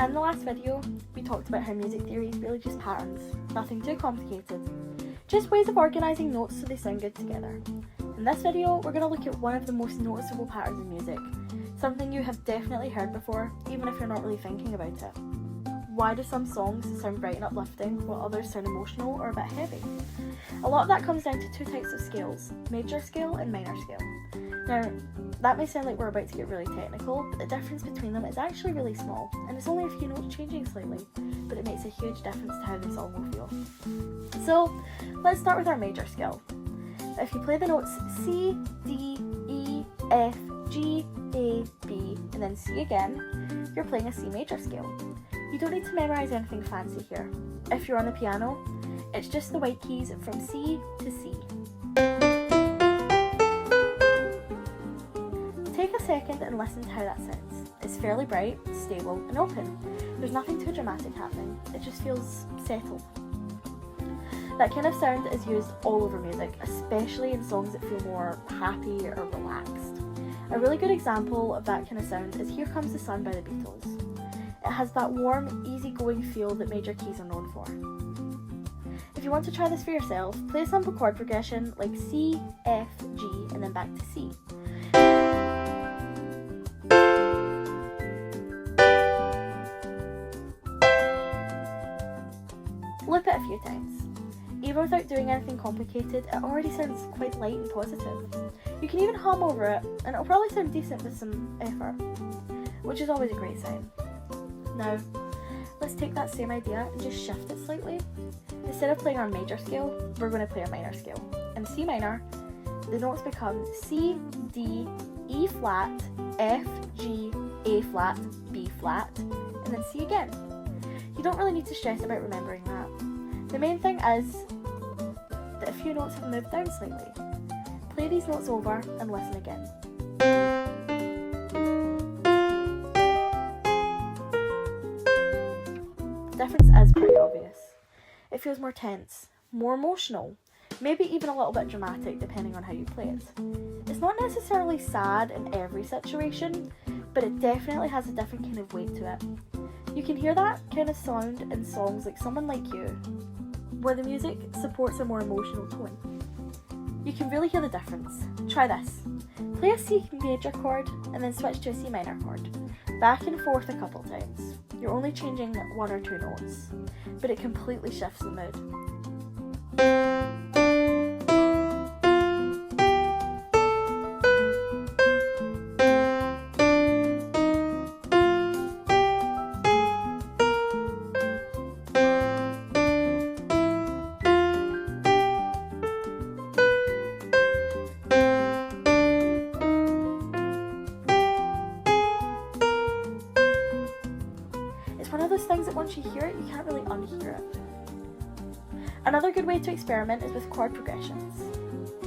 In the last video, we talked about how music theory is really just patterns, nothing too complicated, just ways of organising notes so they sound good together. In this video, we're going to look at one of the most noticeable patterns in music, something you have definitely heard before, even if you're not really thinking about it. Why do some songs sound bright and uplifting, while others sound emotional or a bit heavy? A lot of that comes down to two types of scales, major scale and minor scale. Now, that may sound like we're about to get really technical, but the difference between them is actually really small, and it's only a few notes changing slightly, but it makes a huge difference to how the song will feel. So, let's start with our major scale. If you play the notes C, D, E, F, G, A, B, and then C again, you're playing a C major scale. You don't need to memorise anything fancy here. If you're on the piano, it's just the white keys from C to C. Take a second and listen to how that sounds. It's fairly bright, stable, and open. There's nothing too dramatic happening. It just feels settled. That kind of sound is used all over music, especially in songs that feel more happy or relaxed. A really good example of that kind of sound is Here Comes the Sun by the Beatles. It has that warm, easygoing feel that major keys are known for. If you want to try this for yourself, play a simple chord progression like C, F, G, and then back to C. Loop it a few times. Even without doing anything complicated, it already sounds quite light and positive. You can even hum over it, and it'll probably sound decent with some effort, which is always a great sign. Now, let's take that same idea and just shift it slightly. Instead of playing our major scale, we're going to play a minor scale. In C minor, the notes become C, D, E flat, F, G, A flat, B flat, and then C again. You don't really need to stress about remembering that. The main thing is that a few notes have moved down slightly. Play these notes over and listen again. The difference is pretty obvious. It feels more tense, more emotional, maybe even a little bit dramatic depending on how you play it. It's not necessarily sad in every situation, but it definitely has a different kind of weight to it. You can hear that kind of sound in songs like Someone Like You, where the music supports a more emotional tone. You can really hear the difference. Try this. Play a C major chord and then switch to a C minor chord. Back and forth a couple times. You're only changing one or two notes, but it completely shifts the mood. It's one of those things that once you hear it, you can't really unhear it. Another good way to experiment is with chord progressions.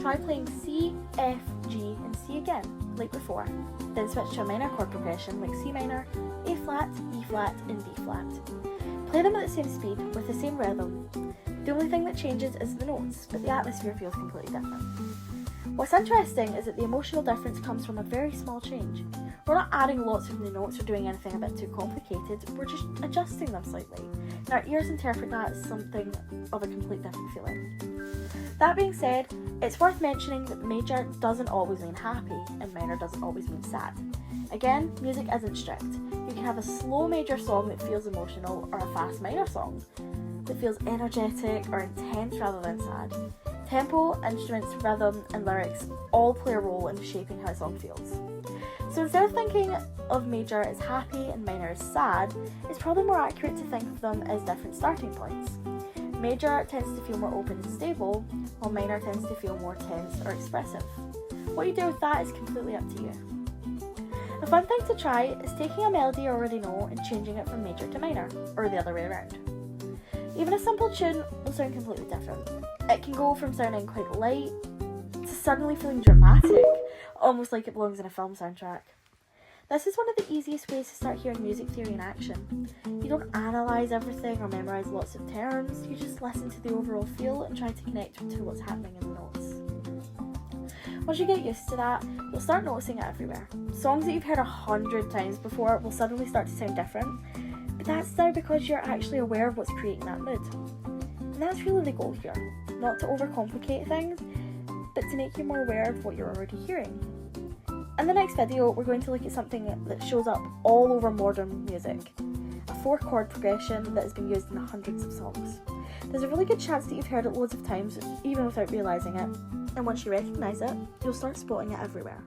Try playing C, F, G, and C again, like before. Then switch to a minor chord progression like C minor, A flat, E flat, and B flat. Play them at the same speed, with the same rhythm. The only thing that changes is the notes, but the atmosphere feels completely different. What's interesting is that the emotional difference comes from a very small change. We're not adding lots of new notes or doing anything a bit too complicated, we're just adjusting them slightly. And our ears interpret that as something of a complete different feeling. That being said, it's worth mentioning that major doesn't always mean happy, and minor doesn't always mean sad. Again, music isn't strict. You can have a slow major song that feels emotional, or a fast minor song that feels energetic or intense rather than sad. Tempo, instruments, rhythm, and lyrics all play a role in shaping how a song feels. So instead of thinking of major as happy and minor as sad, it's probably more accurate to think of them as different starting points. Major tends to feel more open and stable, while minor tends to feel more tense or expressive. What you do with that is completely up to you. A fun thing to try is taking a melody you already know and changing it from major to minor, or the other way around. Even a simple tune will sound completely different. It can go from sounding quite light to suddenly feeling dramatic, almost like it belongs in a film soundtrack. This is one of the easiest ways to start hearing music theory in action. You don't analyse everything or memorise lots of terms, you just listen to the overall feel and try to connect to what's happening in the notes. Once you get used to that, you'll start noticing it everywhere. Songs that you've heard 100 times before will suddenly start to sound different. But that's now because you're actually aware of what's creating that mood. And that's really the goal here. Not to overcomplicate things, but to make you more aware of what you're already hearing. In the next video, we're going to look at something that shows up all over modern music. A 4-chord progression that has been used in hundreds of songs. There's a really good chance that you've heard it loads of times, even without realising it. And once you recognise it, you'll start spotting it everywhere.